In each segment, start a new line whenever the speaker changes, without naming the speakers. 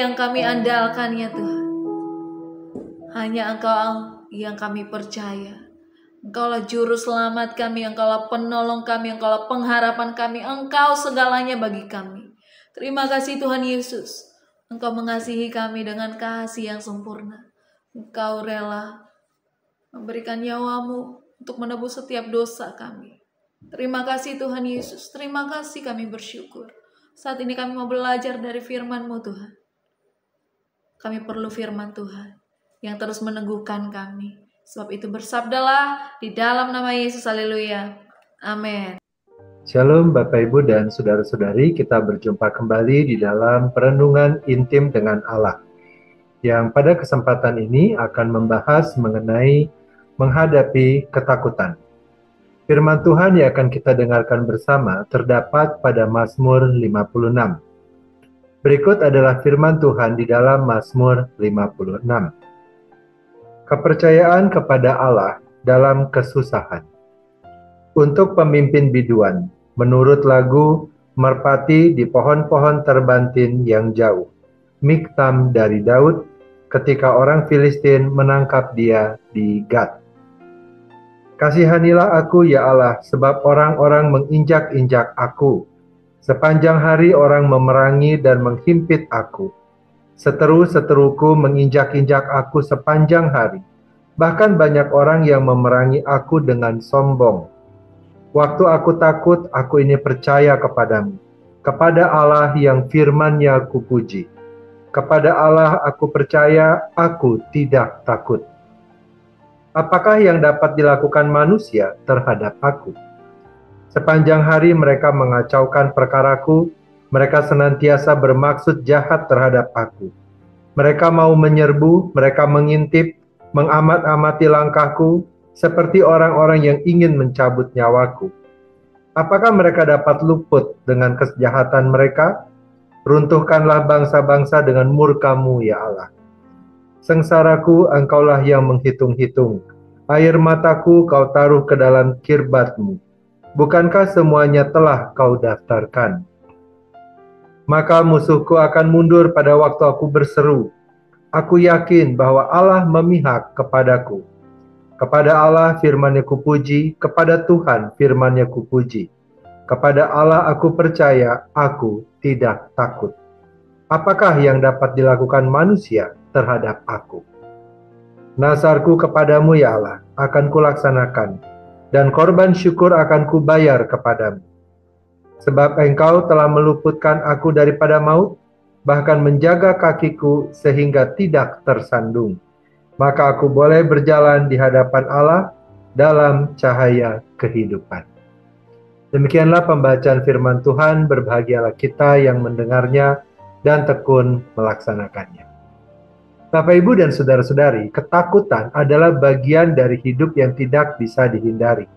yang kami andalkan ya Tuhan. Hanya Engkau yang kami percaya. Engkaulah juru selamat kami, Engkaulah penolong kami, Engkaulah pengharapan kami, Engkau segalanya bagi kami. Terima kasih Tuhan Yesus. Engkau mengasihi kami dengan kasih yang sempurna. Engkau rela memberikan nyawamu untuk menebus setiap dosa kami. Terima kasih Tuhan Yesus. Terima kasih, kami bersyukur. Saat ini kami mau belajar dari firman-Mu Tuhan. Kami perlu firman Tuhan yang terus meneguhkan kami. Sebab itu bersabdalah di dalam nama Yesus. Haleluya. Amin.
Shalom Bapak Ibu dan Saudara-saudari, kita berjumpa kembali di dalam perenungan intim dengan Allah. Yang pada kesempatan ini akan membahas mengenai menghadapi ketakutan. Firman Tuhan yang akan kita dengarkan bersama terdapat pada Mazmur 56. Berikut adalah firman Tuhan di dalam Mazmur 56. Kepercayaan kepada Allah dalam kesusahan. Untuk pemimpin biduan, menurut lagu Merpati di Pohon-pohon Terbantin yang Jauh, Miktam dari Daud, ketika orang Filistin menangkap dia di Gat. Kasihanilah aku ya Allah, sebab orang-orang menginjak-injak aku. Sepanjang hari orang memerangi dan menghimpit aku. Seteru-seteruku menginjak-injak aku sepanjang hari. Bahkan banyak orang yang memerangi aku dengan sombong. Waktu aku takut, aku ini percaya kepadamu. Kepada Allah yang firman-Nya kupuji. Kepada Allah aku percaya, aku tidak takut. Apakah yang dapat dilakukan manusia terhadap aku? Sepanjang hari mereka mengacaukan perkaraku, mereka senantiasa bermaksud jahat terhadap aku. Mereka mau menyerbu, mereka mengintip, mengamat-amati langkahku, seperti orang-orang yang ingin mencabut nyawaku. Apakah mereka dapat luput dengan kejahatan mereka? Runtuhkanlah bangsa-bangsa dengan murka-Mu, ya Allah. Sengsaraku Engkaulah yang menghitung-hitung. Air mataku Kau taruh ke dalam kirbat-Mu. Bukankah semuanya telah Kau daftarkan? Maka musuhku akan mundur pada waktu aku berseru. Aku yakin bahwa Allah memihak kepadaku. Kepada Allah firman-Nya kupuji, kepada Tuhan firman-Nya kupuji. Kepada Allah aku percaya, aku tidak takut. Apakah yang dapat dilakukan manusia terhadap aku? Nazarku kepadamu ya Allah, akan kulaksanakan, dan korban syukur akan kubayar kepadamu. Sebab Engkau telah meluputkan aku daripada maut, bahkan menjaga kakiku sehingga tidak tersandung. Maka aku boleh berjalan di hadapan Allah dalam cahaya kehidupan. Demikianlah pembacaan firman Tuhan, berbahagialah kita yang mendengarnya dan tekun melaksanakannya. Bapak, Ibu, dan Saudara-saudari, ketakutan adalah bagian dari hidup yang tidak bisa dihindari.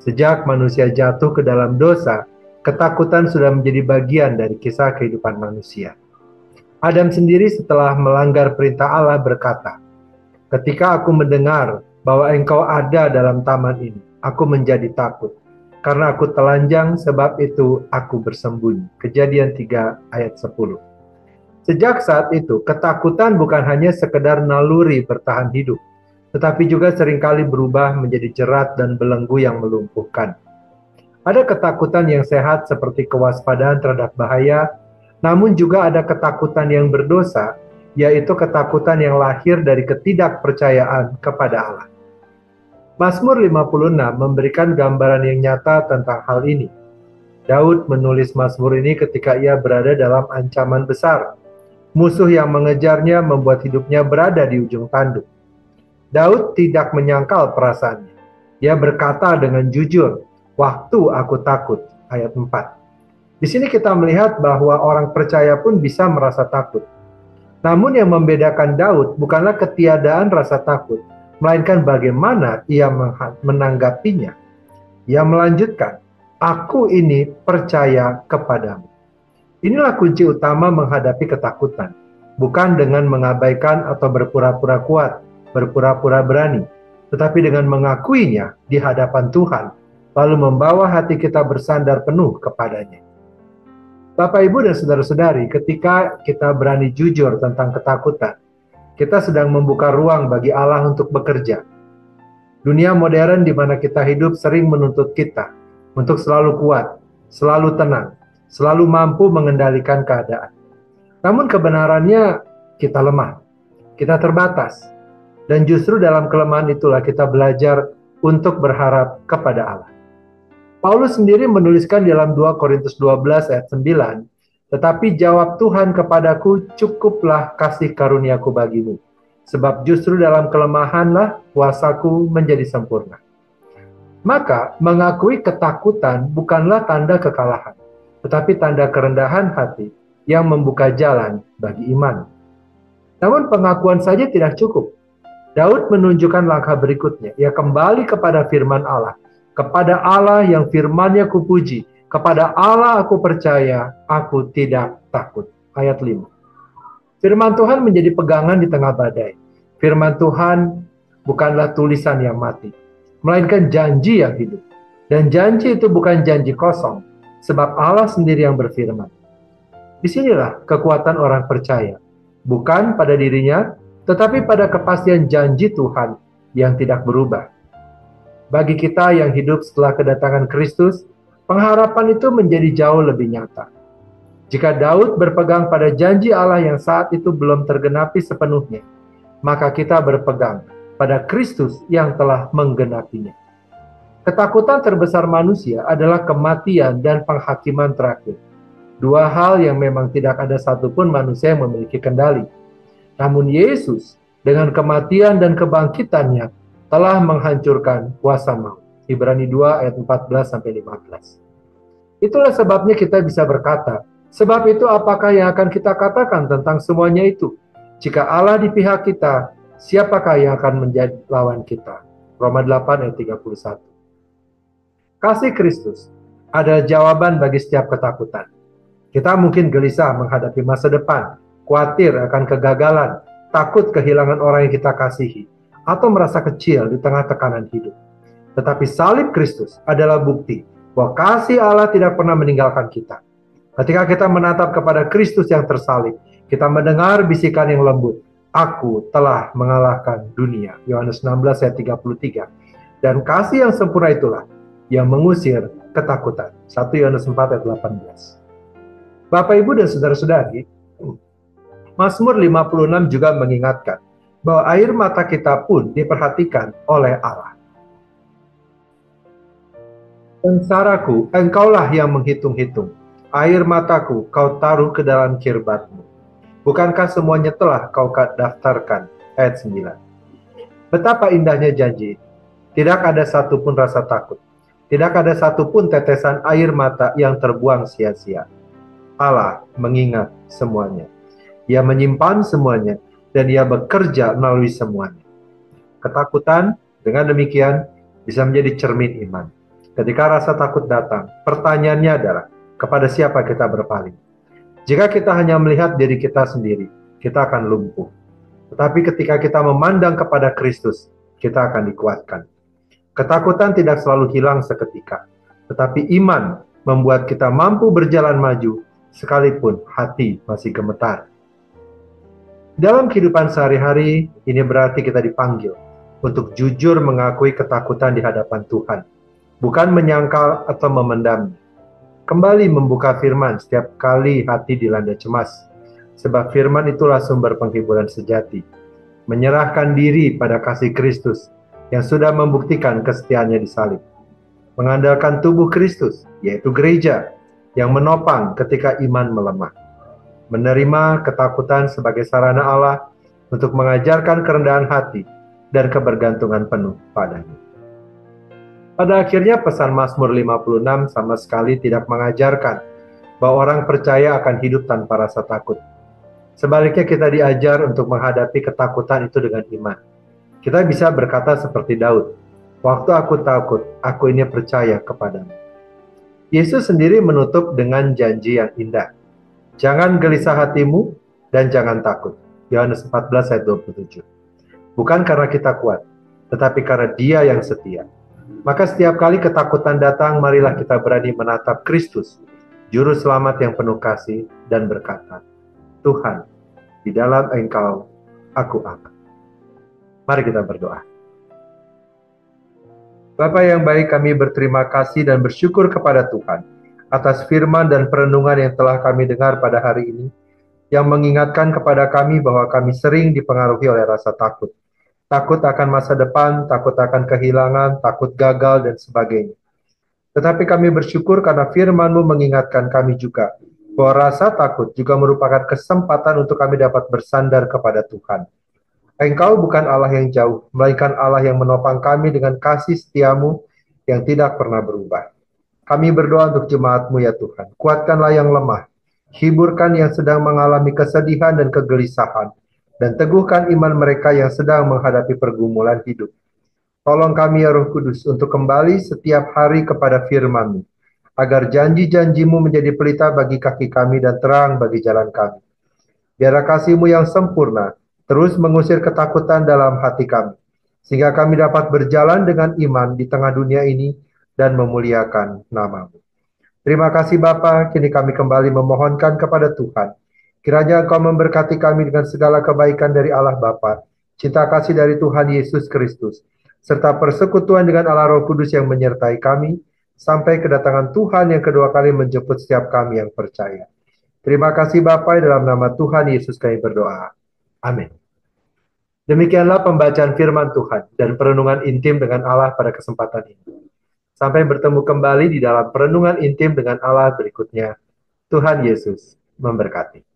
Sejak manusia jatuh ke dalam dosa, ketakutan sudah menjadi bagian dari kisah kehidupan manusia. Adam sendiri setelah melanggar perintah Allah berkata, "Ketika aku mendengar bahwa Engkau ada dalam taman ini, aku menjadi takut. Karena aku telanjang, sebab itu aku bersembunyi." Kejadian 3 ayat 10. Sejak saat itu, ketakutan bukan hanya sekedar naluri bertahan hidup, tetapi juga seringkali berubah menjadi jerat dan belenggu yang melumpuhkan. Ada ketakutan yang sehat seperti kewaspadaan terhadap bahaya, namun juga ada ketakutan yang berdosa, yaitu ketakutan yang lahir dari ketidakpercayaan kepada Allah. Mazmur 56 memberikan gambaran yang nyata tentang hal ini. Daud menulis Mazmur ini ketika ia berada dalam ancaman besar. Musuh yang mengejarnya membuat hidupnya berada di ujung tanduk. Daud tidak menyangkal perasaannya. Ia berkata dengan jujur, "Waktu aku takut." Ayat 4. Di sini kita melihat bahwa orang percaya pun bisa merasa takut. Namun yang membedakan Daud bukanlah ketiadaan rasa takut, melainkan bagaimana ia menanggapinya. Ia melanjutkan, "Aku ini percaya kepadamu." Inilah kunci utama menghadapi ketakutan, bukan dengan mengabaikan atau berpura-pura kuat, berpura-pura berani, tetapi dengan mengakuinya di hadapan Tuhan, lalu membawa hati kita bersandar penuh kepadanya. Bapak, Ibu, dan saudara-saudari, ketika kita berani jujur tentang ketakutan, kita sedang membuka ruang bagi Allah untuk bekerja. Dunia modern di mana kita hidup sering menuntut kita untuk selalu kuat, selalu tenang, selalu mampu mengendalikan keadaan. Namun kebenarannya kita lemah, kita terbatas, dan justru dalam kelemahan itulah kita belajar untuk berharap kepada Allah. Paulus sendiri menuliskan dalam 2 Korintus 12 ayat 9, tetapi jawab Tuhan kepadaku, cukuplah kasih karuniaku bagimu, sebab justru dalam kelemahanlah kuasaku menjadi sempurna. Maka mengakui ketakutan bukanlah tanda kekalahan, tetapi tanda kerendahan hati yang membuka jalan bagi iman. Namun pengakuan saja tidak cukup. Daud menunjukkan langkah berikutnya. Ia kembali kepada firman Allah. Kepada Allah yang firman-Nya kupuji, kepada Allah aku percaya, aku tidak takut. Ayat 5. Firman Tuhan menjadi pegangan di tengah badai. Firman Tuhan bukanlah tulisan yang mati, melainkan janji yang hidup. Dan janji itu bukan janji kosong, sebab Allah sendiri yang berfirman. Disinilah kekuatan orang percaya, bukan pada dirinya, tetapi pada kepastian janji Tuhan yang tidak berubah. Bagi kita yang hidup setelah kedatangan Kristus, pengharapan itu menjadi jauh lebih nyata. Jika Daud berpegang pada janji Allah yang saat itu belum tergenapi sepenuhnya, maka kita berpegang pada Kristus yang telah menggenapinya. Ketakutan terbesar manusia adalah kematian dan penghakiman terakhir. Dua hal yang memang tidak ada satupun manusia yang memiliki kendali. Namun Yesus dengan kematian dan kebangkitannya telah menghancurkan kuasa maut. Ibrani 2 ayat 14-15. Itulah sebabnya kita bisa berkata, sebab itu apakah yang akan kita katakan tentang semuanya itu? Jika Allah di pihak kita, siapakah yang akan menjadi lawan kita? Roma 8 ayat 31. Kasih Kristus adalah jawaban bagi setiap ketakutan. Kita mungkin gelisah menghadapi masa depan, khawatir akan kegagalan, takut kehilangan orang yang kita kasihi, atau merasa kecil di tengah tekanan hidup. Tetapi salib Kristus adalah bukti bahwa kasih Allah tidak pernah meninggalkan kita. Ketika kita menatap kepada Kristus yang tersalib, kita mendengar bisikan yang lembut, Aku telah mengalahkan dunia. Yohanes 16 ayat 33. Dan kasih yang sempurna itulah yang mengusir ketakutan. 1 Yohanes 4 ayat 18. Bapak, Ibu, dan saudara-saudari, Mazmur 56 juga mengingatkan bahwa air mata kita pun diperhatikan oleh Allah. Sengsaraku, engkaulah yang menghitung-hitung. Air mataku kau taruh ke dalam kirbatmu. Bukankah semuanya telah kau daftarkan? Ayat 9. Betapa indahnya janji. Tidak ada satupun rasa takut. Tidak ada satupun tetesan air mata yang terbuang sia-sia. Allah mengingat semuanya. Ia menyimpan semuanya. Dan Ia bekerja melalui semuanya. Ketakutan dengan demikian bisa menjadi cermin iman. Ketika rasa takut datang, pertanyaannya adalah, kepada siapa kita berpaling? Jika kita hanya melihat diri kita sendiri, kita akan lumpuh. Tetapi ketika kita memandang kepada Kristus, kita akan dikuatkan. Ketakutan tidak selalu hilang seketika, tetapi iman membuat kita mampu berjalan maju, sekalipun hati masih gemetar. Dalam kehidupan sehari-hari, ini berarti kita dipanggil untuk jujur mengakui ketakutan di hadapan Tuhan, bukan menyangkal atau memendam. Kembali membuka firman setiap kali hati dilanda cemas, sebab firman itulah sumber penghiburan sejati. Menyerahkan diri pada kasih Kristus yang sudah membuktikan kesetiaannya di salib. Mengandalkan tubuh Kristus, yaitu gereja, yang menopang ketika iman melemah. Menerima ketakutan sebagai sarana Allah untuk mengajarkan kerendahan hati dan kebergantungan penuh padanya. Pada akhirnya pesan Mazmur 56 sama sekali tidak mengajarkan bahwa orang percaya akan hidup tanpa rasa takut. Sebaliknya kita diajar untuk menghadapi ketakutan itu dengan iman. Kita bisa berkata seperti Daud, waktu aku takut, aku ini percaya kepadamu. Yesus sendiri menutup dengan janji yang indah. Jangan gelisah hatimu dan jangan takut. Yohanes 14 ayat 27. Bukan karena kita kuat, tetapi karena Dia yang setia. Maka setiap kali ketakutan datang, marilah kita berani menatap Kristus Juru Selamat yang penuh kasih, dan berkata, Tuhan, di dalam Engkau aku aman. Mari kita berdoa. Bapa yang baik, kami berterima kasih dan bersyukur kepada Tuhan atas firman dan perenungan yang telah kami dengar pada hari ini, yang mengingatkan kepada kami bahwa kami sering dipengaruhi oleh rasa takut. Takut akan masa depan, takut akan kehilangan, takut gagal, dan sebagainya. Tetapi kami bersyukur karena firman-Mu mengingatkan kami juga bahwa rasa takut juga merupakan kesempatan untuk kami dapat bersandar kepada Tuhan. Engkau bukan Allah yang jauh, melainkan Allah yang menopang kami dengan kasih setia-Mu yang tidak pernah berubah. Kami berdoa untuk jemaat-Mu ya Tuhan. Kuatkanlah yang lemah, hiburkan yang sedang mengalami kesedihan dan kegelisahan, dan teguhkan iman mereka yang sedang menghadapi pergumulan hidup. Tolong kami ya Roh Kudus untuk kembali setiap hari kepada firman-Mu, agar janji-janji-Mu menjadi pelita bagi kaki kami dan terang bagi jalan kami. Biarlah kasih-Mu yang sempurna terus mengusir ketakutan dalam hati kami, sehingga kami dapat berjalan dengan iman di tengah dunia ini dan memuliakan nama-Mu. Terima kasih Bapa, kini kami kembali memohonkan kepada Tuhan. Kiranya Engkau memberkati kami dengan segala kebaikan dari Allah Bapa, cinta kasih dari Tuhan Yesus Kristus, serta persekutuan dengan Allah Roh Kudus yang menyertai kami, sampai kedatangan Tuhan yang kedua kali menjemput setiap kami yang percaya. Terima kasih Bapa, dalam nama Tuhan Yesus kami berdoa. Amin. Demikianlah pembacaan firman Tuhan dan perenungan intim dengan Allah pada kesempatan ini. Sampai bertemu kembali di dalam perenungan intim dengan Allah berikutnya. Tuhan Yesus memberkati.